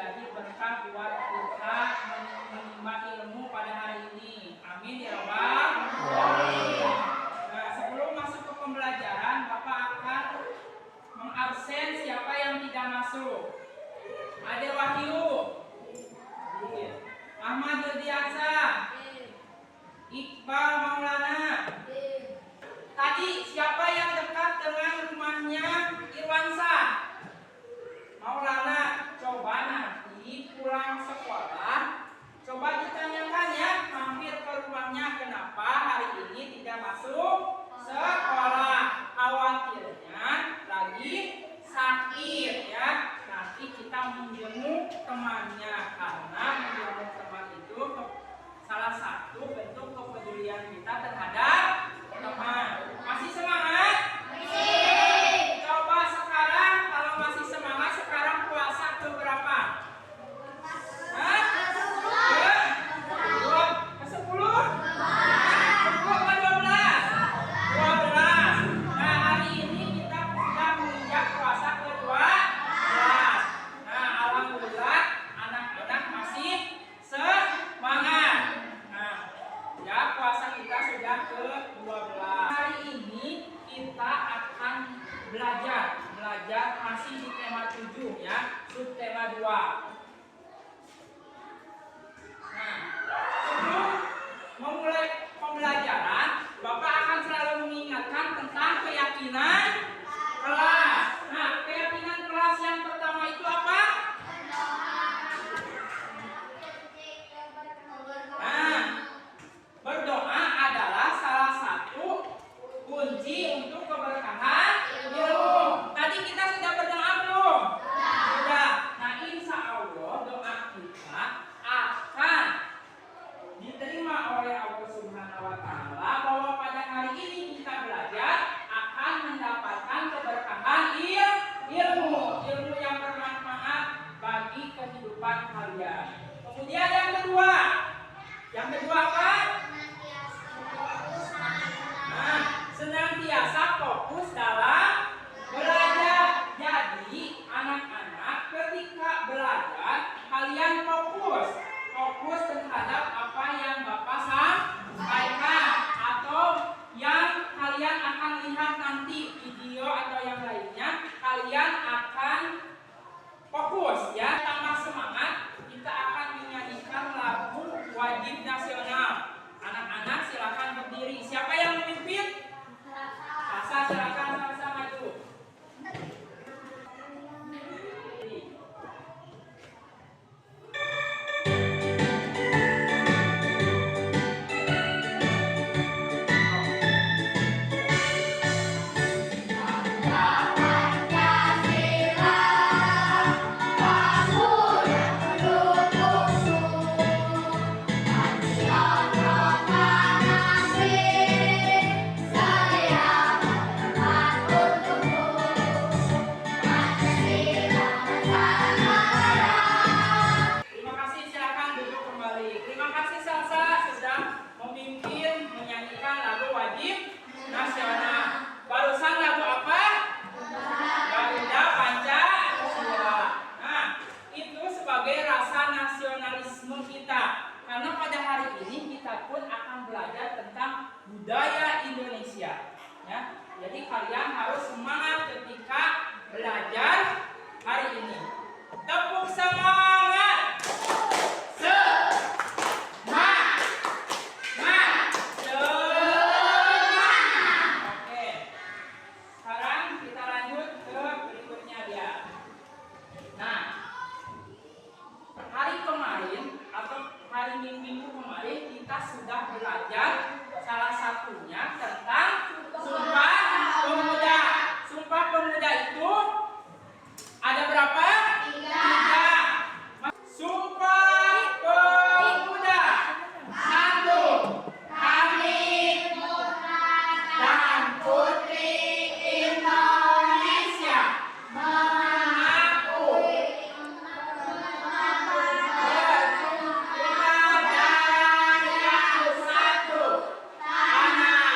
menjadi berkah buat kita menimba ilmu pada hari ini. Amin ya Rabbal alamin. Nah, sebelum masuk ke pembelajaran, Bapak akan mengabsen siapa yang tidak masuk. Ade Wahyu, Ahmad Yodiasa, Iqbal Maulana. Tadi siapa yang dekat dengan rumahnya Irwansa? Maulana. Coba nanti pulang sekolah, coba ditanyakan ya, mampir ke rumahnya, kenapa hari ini tidak masuk sekolah. Khawatirnya lagi sakit ya. Nanti kita menjenguk temannya, karena menjenguk teman itu salah satu bentuk kepedulian kita terhadap teman. Masih semangat? Masih. Coba sekarang, kalau masih semangat, sekarang puasa ke berapa? Hah? Ke 10? 10 ke 12? 12. Nah, hari ini kita sudah menginjak puasa ke 12. Nah, alhamdulillah anak-anak masih semangat. Nah, ya puasa kita sudah ke 12. Hari ini kita akan belajar masih di tema 7 ya, subtema 2. Nah, sebelum memulai pembelajaran, Bapak akan selalu mengingatkan tentang keyakinan kelas. Nah, keyakinan kelas yang pertama itu apa? Nah, berdoa adalah salah satu kunci untuk keberkahan ilmu. Tadi kita sudah berdoa belum? Sudah. Nah, insya Allah doa kita akan diterima oleh Allah Subhanahu wa Ta'ala, bahwa pada hari ini kita belajar akan mendapatkan keberkahan ilmu yang bermanfaat bagi kehidupan kalian. Kemudian yang kedua apa? Nah, senantiasa fokus dalam belajar. Jadi anak-anak ketika belajar kalian fokus terhadap apa yang Bapak sampaikan, atau yang kalian akan lihat nanti video atau yang lainnya, kalian akan fokus ya. Tambah semangat, kita akan menyanyikan lagu wajib nasional. Anak-anak silakan berdiri. Siapa yang memimpin? Asa, silakan sama-sama maju. Karena pada hari ini kita pun akan belajar tentang budaya Indonesia ya. Jadi kalian harus semangat ketika belajar hari ini. Tepuk semangat. Oke. Sekarang kita lanjut ke berikutnya dia. Nah, hari kemarin atau hari minggu kemarin kita sudah belajar salah satunya tentang Sumpah Pemuda. Sumpah Pemuda itu ada berapa? 3. Sumpah Pemuda. 1. Kami putra dan putri Indonesia bernegara yang satu, tanah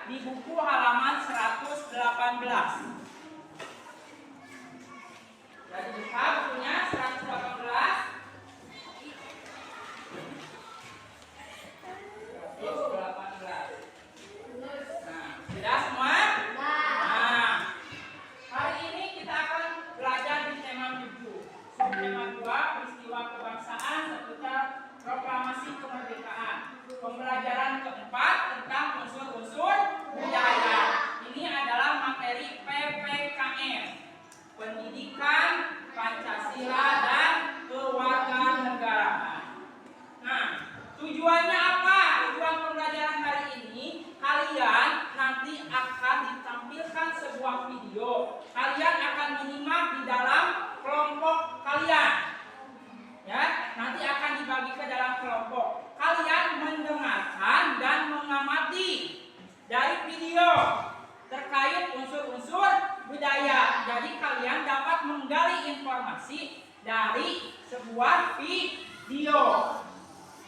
di buku halaman 118. Jadi buka bukunya 118. 118. Nah, sudah semua? Nah, hari ini kita akan belajar di tema 7. Subtema 2, peristiwa kebangsaan seputar proklamasi kemerdekaan. Pembelajaran keempat tentang unsur-unsur budaya. Ini adalah materi PPKN, Pendidikan Pancasila dan Kewarganegaraan. Nah, tujuannya apa? Tujuan pembelajaran hari ini, kalian nanti akan ditampilkan sebuah video. Kalian akan menyimak di dalam kelompok kalian. Ya, nanti akan dibagi ke dalam kelompok. Kalian mendengarkan dan mengamati dari video terkait unsur-unsur budaya. Jadi kalian dapat menggali informasi dari sebuah video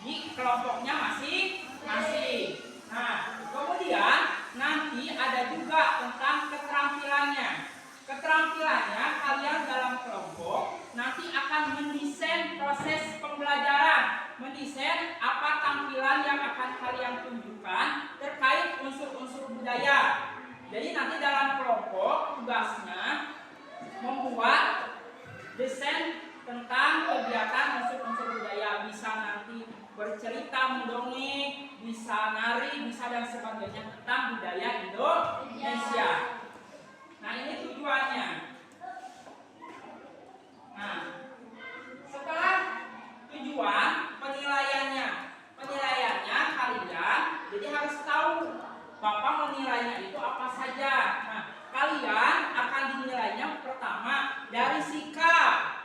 di kelompoknya masing-masing. Nah, kemudian nanti ada juga tentang keterampilannya. Keterampilannya kalian dalam kelompok nanti akan mendesain proses pembelajaran, mendesain apa tampilan yang akan kalian tunjukkan terkait unsur-unsur budaya. Jadi nanti dalam kelompok tugasnya membuat desain tentang kegiatan unsur-unsur budaya, bisa nanti bercerita, mendongeng, bisa nari, bisa dan sebagainya tentang budaya Indonesia. Nah, ini tujuannya. Nah, setelah tujuan, penilaiannya kalian jadi harus tahu Bapak menilainya itu apa saja. Nah, kalian akan dinilainya pertama dari sikap,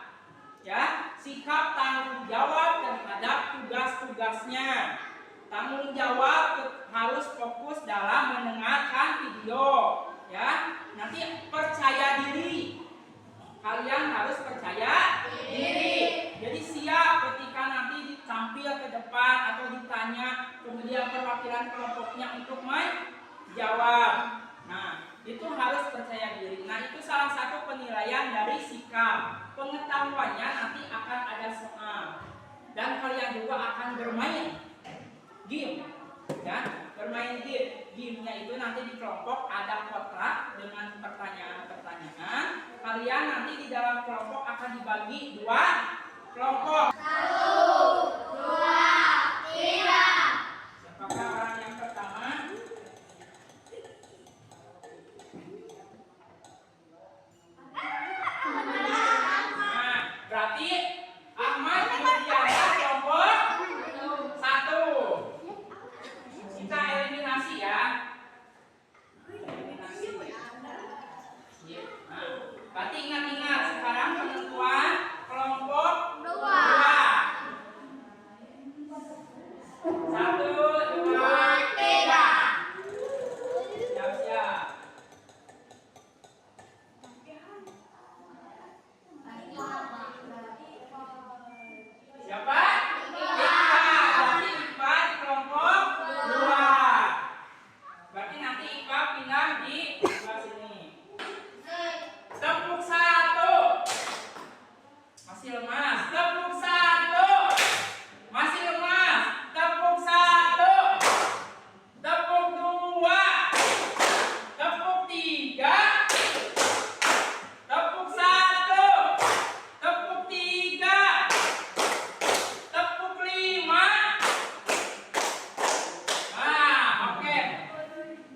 ya, sikap tanggung jawab terhadap tugas-tugasnya. Tanggung jawab harus fokus dalam mendengarkan video, ya. Nanti percaya diri, kalian harus percaya diri. Jadi siap ketika nanti tampil ke depan atau ditanya, kemudian perwakilan kelompoknya untuk menjawab. Nah, itu harus percaya diri. Nah, itu salah satu penilaian dari sikap. Pengetahuannya nanti akan ada soal. Dan kalian juga akan bermain game, ya, bermain game. Gamenya itu nanti di kelompok ada kotak dengan pertanyaan-pertanyaan. Kalian nanti di dalam kelompok akan dibagi 2 kelompok. 1, 2, 3. Siapakah orang yang pertama? Nah, berarti Ahmad Yudhiana kelompok 1. Kita eliminasi ya. Eliminasi. Nah, berarti ingat-ingat sekarang penentuan kelompok 2. 1, 2, 3. Siap-siap. Siapa? Berarti Iqbal di kelompok 2. Berarti nanti Iqbal pindah di sebelah sini. Tepuk 1. Masih lemas. Tepuk 1. Masih lemas. Tepuk 1. Tepuk 2. Tepuk 3. Tepuk 1. Tepuk 3. Tepuk 5. Nah, oke.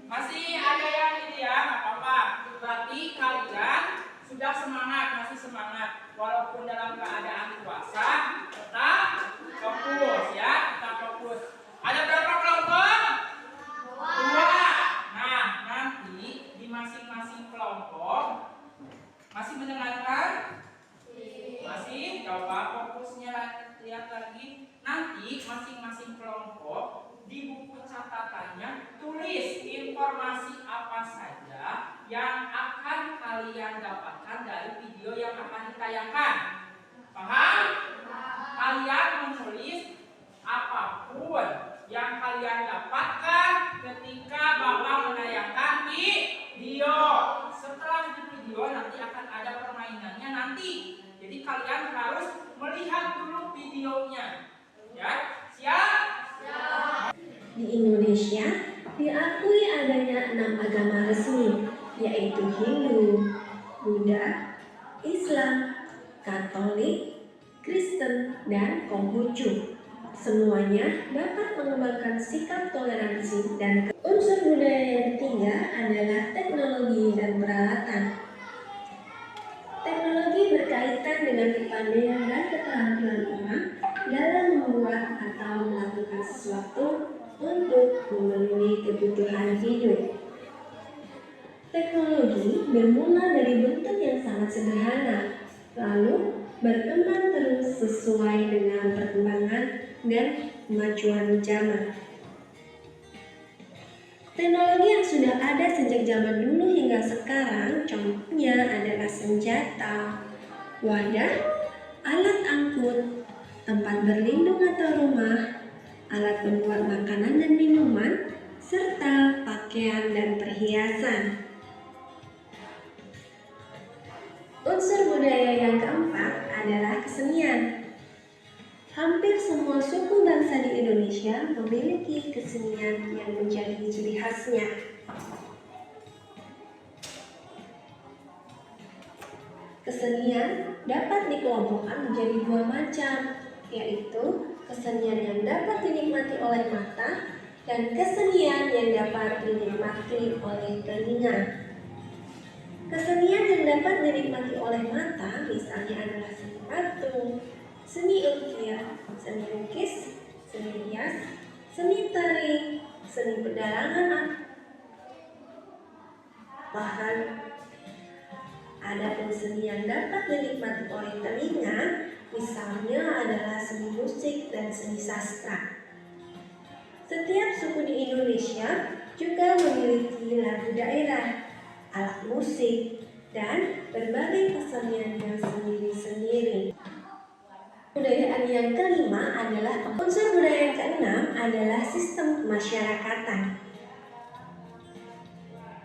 Masih ada yang ini ya, nggak apa-apa. Berarti kalian sudah semangat, masih semangat. Walaupun dalam keadaan puasa, tetap fokus ya, tetap fokus. Ada berapa kelompok? 2. Nah, nanti di masing-masing kelompok masih mendengarkan? Masih? Coba fokusnya lihat lagi. Nanti masing-masing kelompok di buku catatannya tulis informasi apa saja yang akan kalian dapatkan dari video yang akan ditayangkan. Paham? Kalian menulis apapun yang kalian dapatkan ketika Bapak menayangkan video. Setelah di video nanti akan ada permainannya nanti. Jadi kalian harus melihat dulu videonya. Ya, siap? Di Indonesia diakui adanya 6 agama resmi, yaitu Hindu, Buddha, Islam, Katolik, Kristen, dan Konghucu. Semuanya dapat mengembangkan sikap toleransi dan unsur budaya yang ketiga adalah teknologi dan peralatan. Teknologi berkaitan dengan kepandaian dan keterampilan orang dalam membuat atau melakukan sesuatu untuk memenuhi kebutuhan hidup. Teknologi bermula dari bentuk yang sangat sederhana, lalu berkembang terus sesuai dengan perkembangan dan kemajuan zaman. Teknologi yang sudah ada sejak zaman dulu hingga sekarang contohnya adalah senjata, wadah, alat angkut, tempat berlindung atau rumah, alat pembuat makanan dan minuman, serta pakaian dan perhiasan. Unsur budaya yang keempat adalah kesenian. Hampir semua suku bangsa di Indonesia memiliki kesenian yang menjadi ciri khasnya. Kesenian dapat dikelompokkan menjadi dua macam, yaitu kesenian yang dapat dinikmati oleh mata dan kesenian yang dapat dinikmati oleh telinga. Kesenian yang dapat dinikmati oleh mata misalnya adalah seni patung, seni ukir, seni lukis, seni hias, seni tari, seni pedalangan, bahkan adapun seni yang dapat dinikmati oleh telinga misalnya adalah seni musik dan seni sastra. Setiap suku di Indonesia juga memiliki lagu daerah, alat musik, dan berbagai keseniannya sendiri-sendiri. Budaya yang kelima adalah unsur budaya yang keenam adalah sistem kemasyarakatan.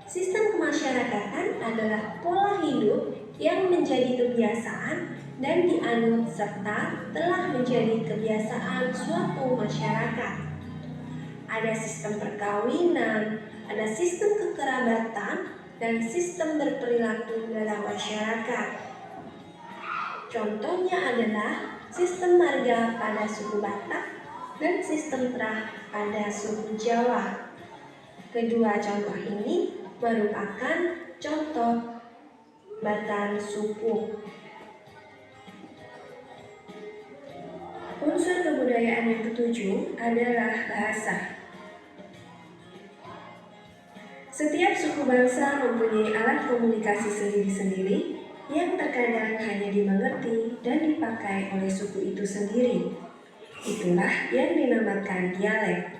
Sistem kemasyarakatan adalah pola hidup yang menjadi kebiasaan dan dianut serta telah menjadi kebiasaan suatu masyarakat. Ada sistem perkawinan, ada sistem kekerabatan, dan sistem berperilaku dalam masyarakat. Contohnya adalah sistem marga pada suku Batak dan sistem terah pada suku Jawa. Kedua contoh ini merupakan contoh batan suku. Unsur kebudayaan yang ketujuh adalah bahasa. Setiap suku bangsa mempunyai alat komunikasi sendiri-sendiri yang terkadang hanya dimengerti dan dipakai oleh suku itu sendiri. Itulah yang dinamakan dialek.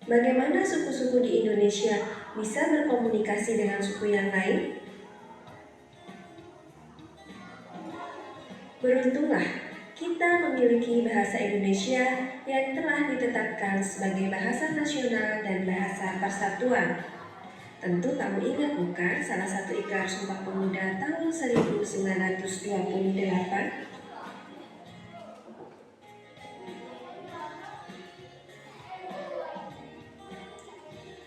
Bagaimana suku-suku di Indonesia bisa berkomunikasi dengan suku yang lain? Beruntunglah kita memiliki bahasa Indonesia yang telah ditetapkan sebagai bahasa nasional dan bahasa persatuan. Tentu kamu ingat bukan salah satu ikrar Sumpah Pemuda tahun 1928?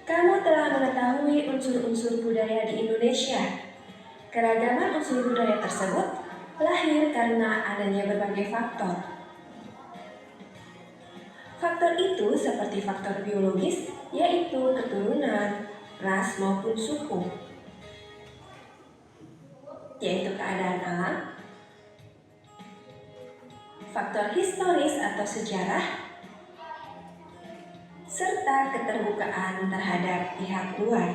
Kamu telah mengetahui unsur-unsur budaya di Indonesia. Keragaman unsur budaya tersebut lahir karena adanya berbagai faktor. Faktor itu seperti faktor biologis, yaitu keturunan, ras maupun suku, yaitu keadaan alam, faktor historis atau sejarah, serta keterbukaan terhadap pihak luar.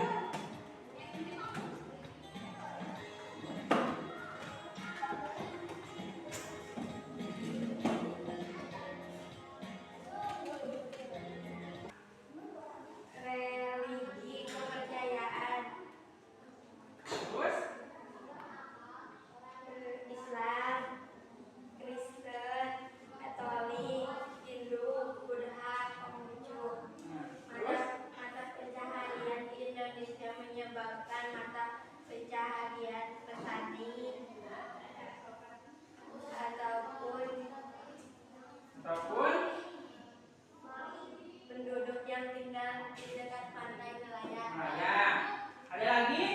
Religi kepercayaan Terus Islam, Kristen, Katolik, Hindu, Buddha, di dekat pantai nelayan. Nelayan. Ada lagi?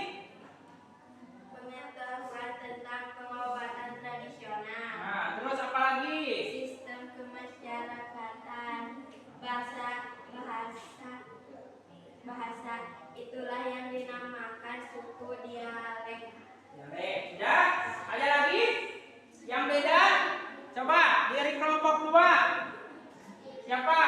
Pengetahuan tentang pengobatan tradisional. Nah, terus apa lagi? Sistem kemasyarakatan. Bahasa itulah yang dinamakan suku dialek. Dialek. Sudah? Ada lagi? Yang beda? Coba dari kelompok 2. Siapa?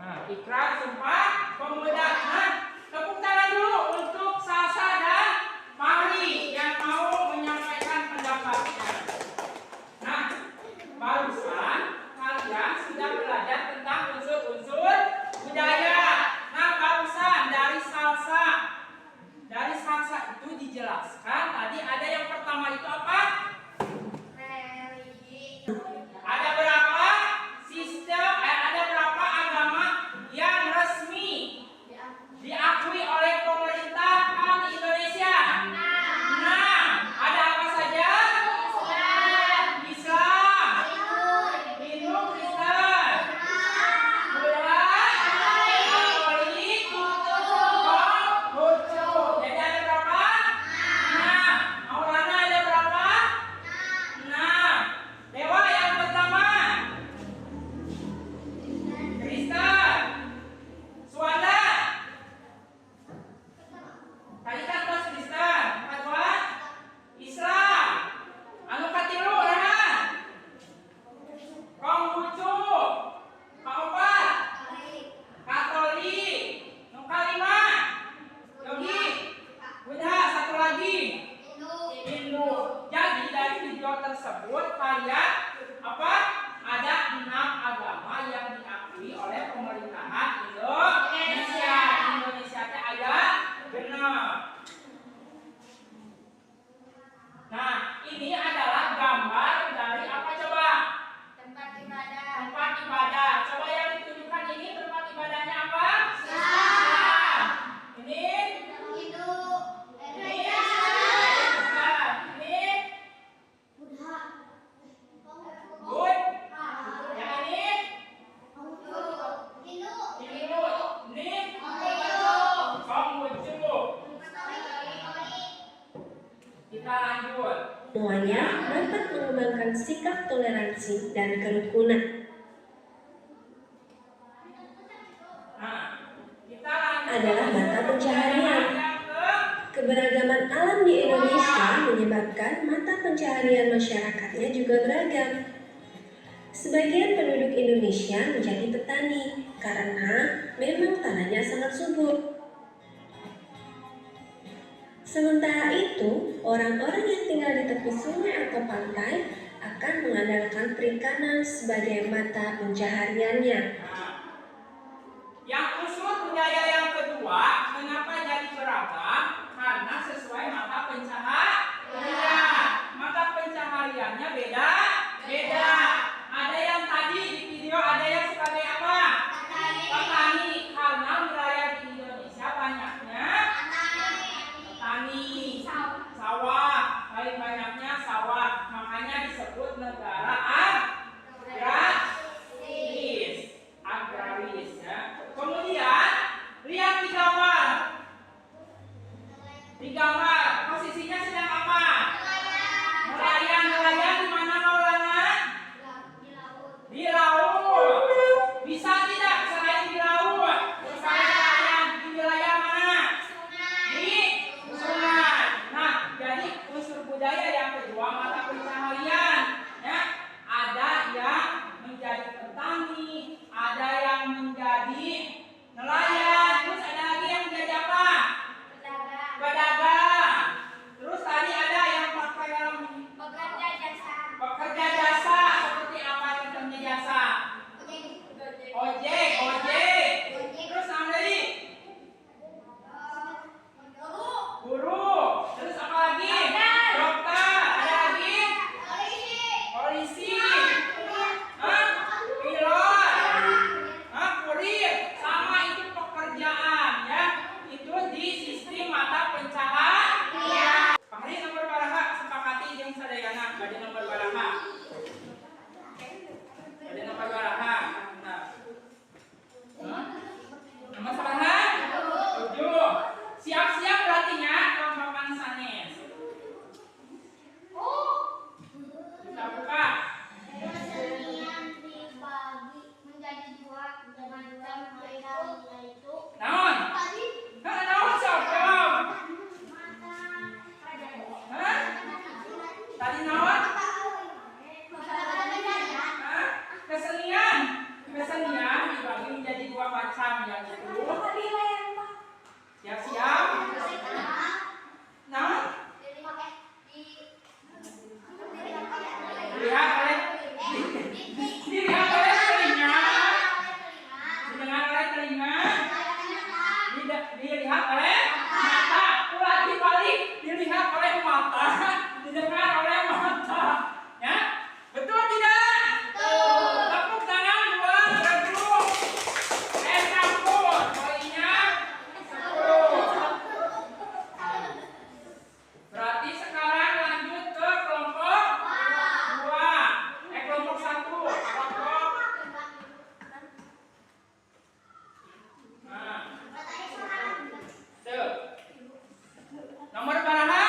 Nah, ikrar, sumpah, pemuda. Nah, tepuk tangan dulu untuk Salsa dan Fahri yang mau menyampaikan pendapatnya. Nah, barusan kalian sudah belajar tentang unsur-unsur budaya. Nah, barusan dari Salsa. Dari Salsa itu dijelaskan tadi ada yang pertama itu apa? Religi. Ada berapa sistem, ada berapa agama yang resmi diakui oleh pemerintahan Indonesia? Nah, ada apa saja? Islam, Hindu, Kristen, Buddha, Katolik, Konghucu. Jadi ada berapa? Nah, Maulana ada berapa? Nah, dewa yang pertama Kristen, Swada. Tadi kan pas Kristen, kedua Islam, anu katilu Rehan, Konghucu, kaopat Katolik, nu kalima Yogi, Buddha, satu lagi Hindu. Jadi dari video tersebut kalian apa? Ada 6 agama yang diakui oleh pemerintahan Indonesia. Indonesia teh ada 6. Nah, ini adalah gambar dari apa coba? Tempat ibadah. Tempat ibadah. Coba yang ditunjukkan ini tempat ibadahnya apa? Islam. Ini Hindu. ini Islam. Ini Buddha. Bud. Yang ini Hindu. Hindu. Ini Konghucu. Kita lanjut. Semuanya dapat mengembangkan sikap toleransi dan kerukunan. Nah, kita lanjut. Adalah mata pencaharian. Yang ke Keberagaman alam di Indonesia menyebabkan mata pencaharian masyarakatnya juga beragam. Sebagian penduduk Indonesia menjadi petani karena memang tanahnya sangat subur. Sementara itu, orang-orang yang tinggal di tepi sungai atau pantai akan mengandalkan perikanan sebagai mata pencahariannya. yang unsur budaya yang kedua, kenapa jadi beragam? Karena sesuai mata pencaharian. Mata pencahariannya beda. Ada yang tadi di video, ada yang sebagai apa? Petani. Karena wilayah di Indonesia banyaknya petani, sawah, paling banyaknya sawah. Makanya disebut negara agraris ya. Kemudian lihat di gambar. Di gambar posisinya sedang apa? Nelayan di mana Maulana? Di laut. Bisa tidak selain di laut? Supaya nelayan di wilayah mana? Di sungai. Nah, jadi unsur budaya yang kedua mata pencaharian ya. Ada yang menjadi petani, ada yang menjadi nelayan, terus ada lagi yang menjadi apa? Pedagang. telinga, dilihat oleh mata, ulah dibalik, dilihat oleh mata, didengar oleh mata. Ya, betul tidak? Tepuk tangan buat Rebu. Campur, poinnya 10. Berarti sekarang lanjut ke kelompok 2. Kelompok 1. Kelompok. Nah. Tuh. Nomor berapa?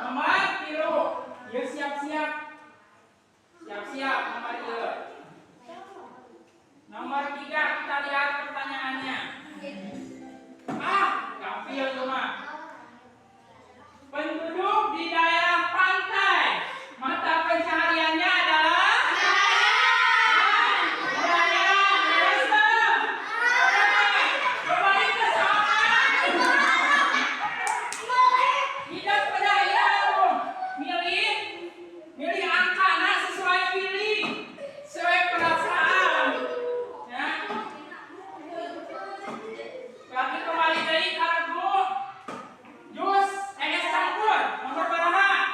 Nomor 3. Ya siap-siap. Siap-siap nomor 3. Nomor 3 kita lihat pertanyaannya. Gapil cuma. Penduduk di daerah pantai, mata pencahariannya adalah nelayan, desa. Kembali ke sana. Tidak berdaya dong. Milih angka sesuai pilih, sesuai perasaan. Ya. Berarti kembali dari kargo. Jus, es campur, nomor berapa?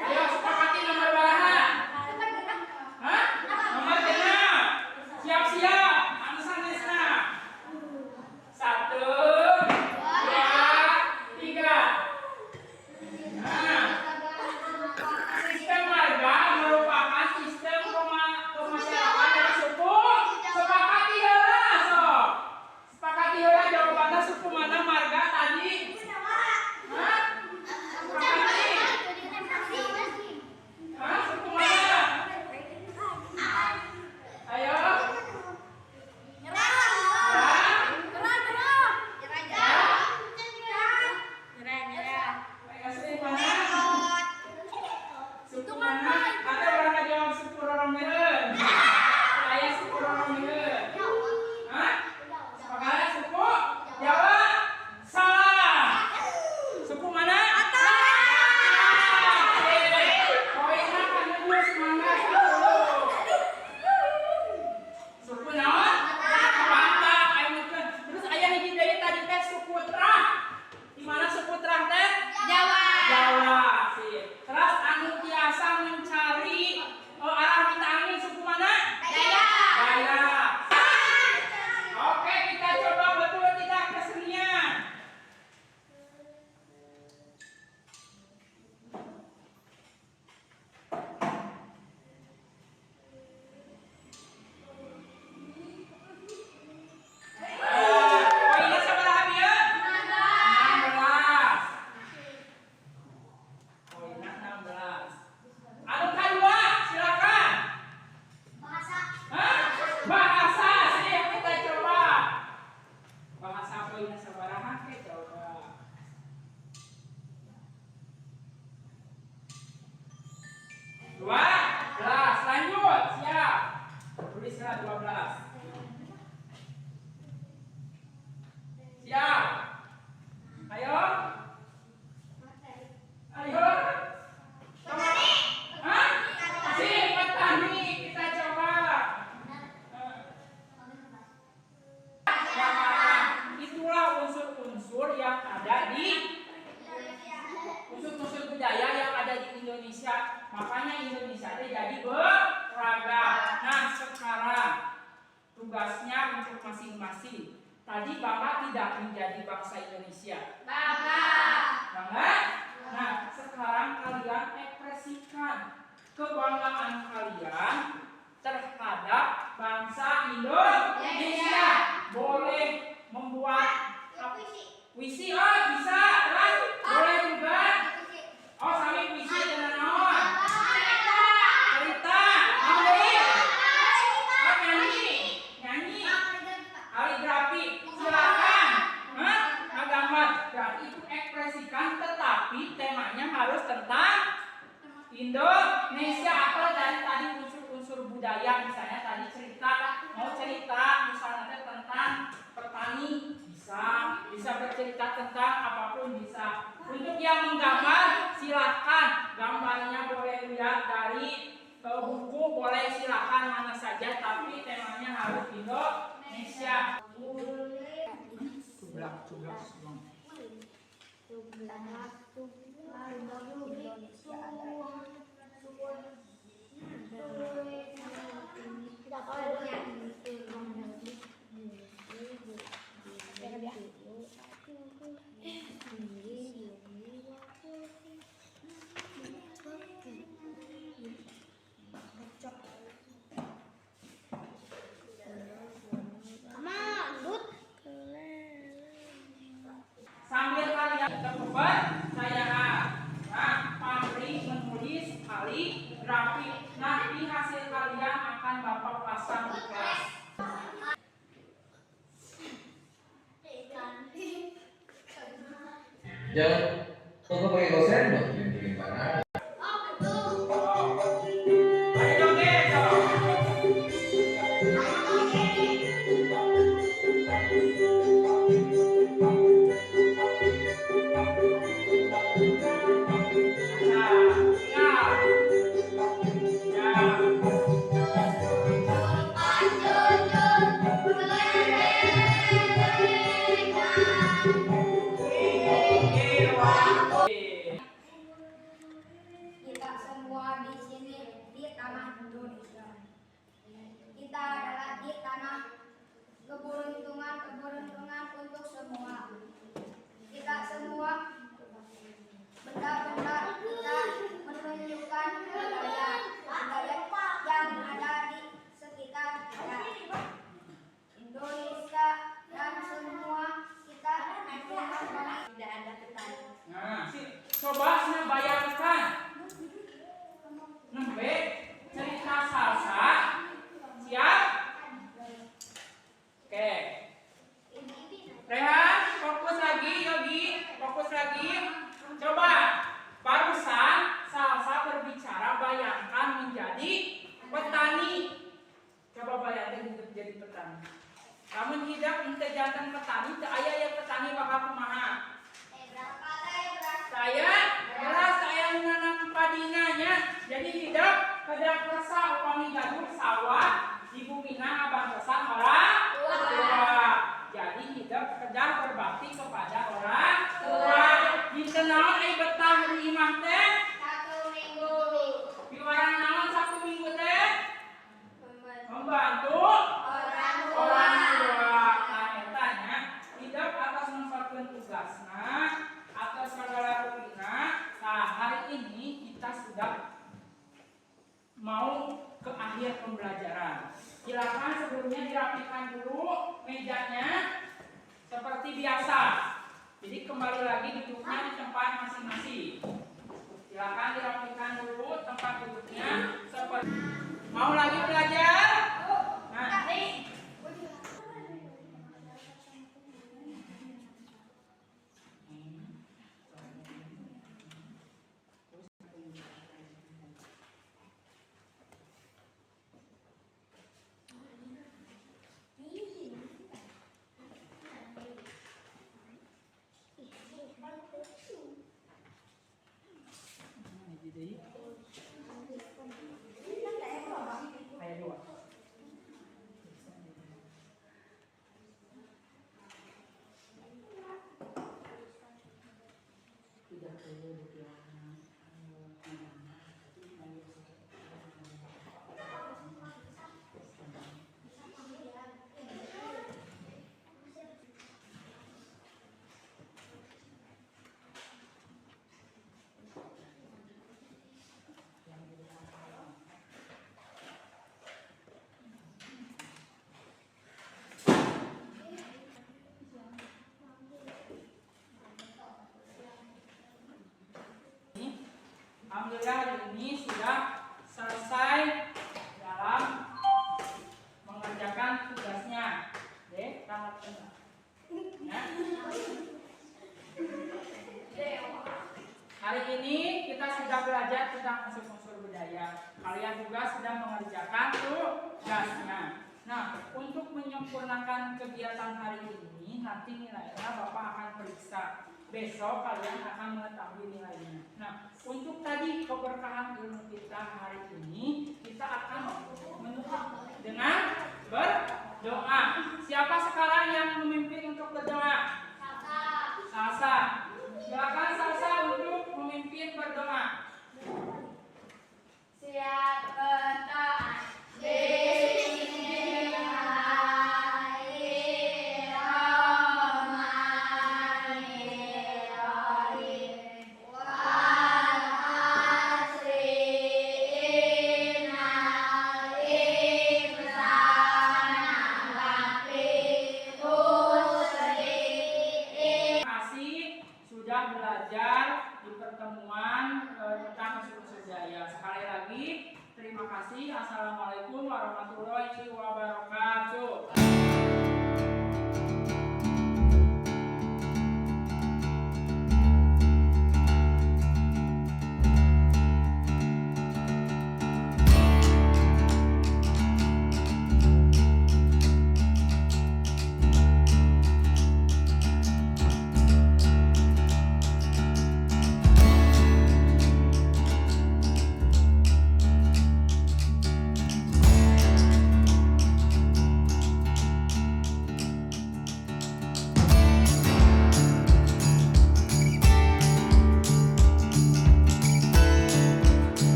Ayo sepakati nomor berapa? Hah? Nomor 6. Siap-siap, anu sanesna. 1, 2, 3. Nah, sistem marga merupakan sistem pemasyarakatan dari suku. Sepakati heula sok. Sepakati heula jawabannya suku mana marga tadi? Hah? Sepakati. Hah? Suku mana? Ayo. Asli mana? Suku mana? Ada orang yang jawab suku Roromeun. Saya suku Roromeun. Hah? Sepakati suku Jawa? Salah. Suku mana? Poinnya kan dulu semangat dulu. Suku naon? Mantap, ayo mungkin. Terus ayah hiji deui tadi teh suku Trah. Di mana suku Trah teh? Jawa. Sip. Terus anu tiasa mencari arah mata angin suku mana? Dayak. Oke, kita coba betul tidak kesenian. Poinnya sabaraha dia? 16. Poinnya 16. Anu kedua, silakan. Hah? Bahasa sih kita coba. Bahasa poinnya sabaraha ke coba. 12. Lanjut, siap. Tulislah 12. Siap. Ayo. Hah? Sip, petani kita coba. Itulah unsur-unsur yang ada di unsur-unsur budaya yang ada di Indonesia. Makanya Indonesia itu jadi beragam. Nah, sekarang tugasnya untuk masing-masing. Tadi Bapak tidak menjadi bangsa Indonesia. Bangga? Nah, sekarang kalian ekspresikan kebanggaan kalian terhadap bangsa Indonesia. Boleh membuat puisi, bisa, terus boleh juga. Sami puisi dengan naon? Cerita, nyanyi, kaligrafi, silakan. Gambar, berarti itu ekspresikan, tetapi temanya harus tentang Indonesia atau dari tadi unsur-unsur budaya, misalnya tadi mau cerita misalnya tentang petani, bisa bercerita tentang apapun bisa. Untuk yang menggambar silahkan, gambarnya boleh lihat dari buku, boleh silahkan mana saja, tapi temanya huruf Indonesia. Cublak. Sambil kalian coba saya Pamri menulis kaligrafi. Nanti hasil kalian akan Bapak pasang di kelas. Jangan lupa pakai gosen dong, bikin parah. Ayo joget dong. Kita semua di sini di tanah Indonesia. Kita adalah di tanah keberuntungan untuk semua. Kita semua benda-benda kita menunjukkan budaya yang ada di sekitar kita. Indonesia dan semua kita tidak ada petani. Nah, coba bayangkan nembe cerita salsa. Siap? Oke. Rehan, fokus lagi, Yogi, fokus lagi. Coba barusan salsa berbicara bayangkan menjadi petani. Coba bayangkan hidup jadi petani. Namun hidup ente jantan petani, teu aya yang petani bakal kumaha. Saya menanam padinanya, jadi hidup kedak rasa upami gaduh sawah di bumina abang pesan orang tua. Jadi hidup kedak berbakti kepada orang tua. Dinten naon ai betah di imah teh? 1 minggu. Piwarang naon 1 minggu teh? Membantu Orang orang tua. Nah, etanya hidup atas memperkeun tugasna, atas segala rupina. Nah, hari ini kita sudah mau ke akhir pembelajaran. Silakan sebelumnya dirapikan dulu mejanya seperti biasa. Jadi kembali lagi duduknya di tempat masing-masing. Silakan dirapikan dulu tempat duduknya seperti. Mau lagi belajar? Nah, alhamdulillah hari ini sudah selesai dalam mengerjakan tugasnya. Deh, tanda tanda. Ya. Hari ini kita sudah belajar tentang unsur-unsur budaya. Kalian juga sudah mengerjakan tugasnya. Nah, untuk menyempurnakan kegiatan hari ini, nanti nilainya Bapak akan periksa. Besok kalian akan mengetahui nilainya. Nah, untuk tadi keberkahan ilmu kita hari ini, kita akan menutup dengan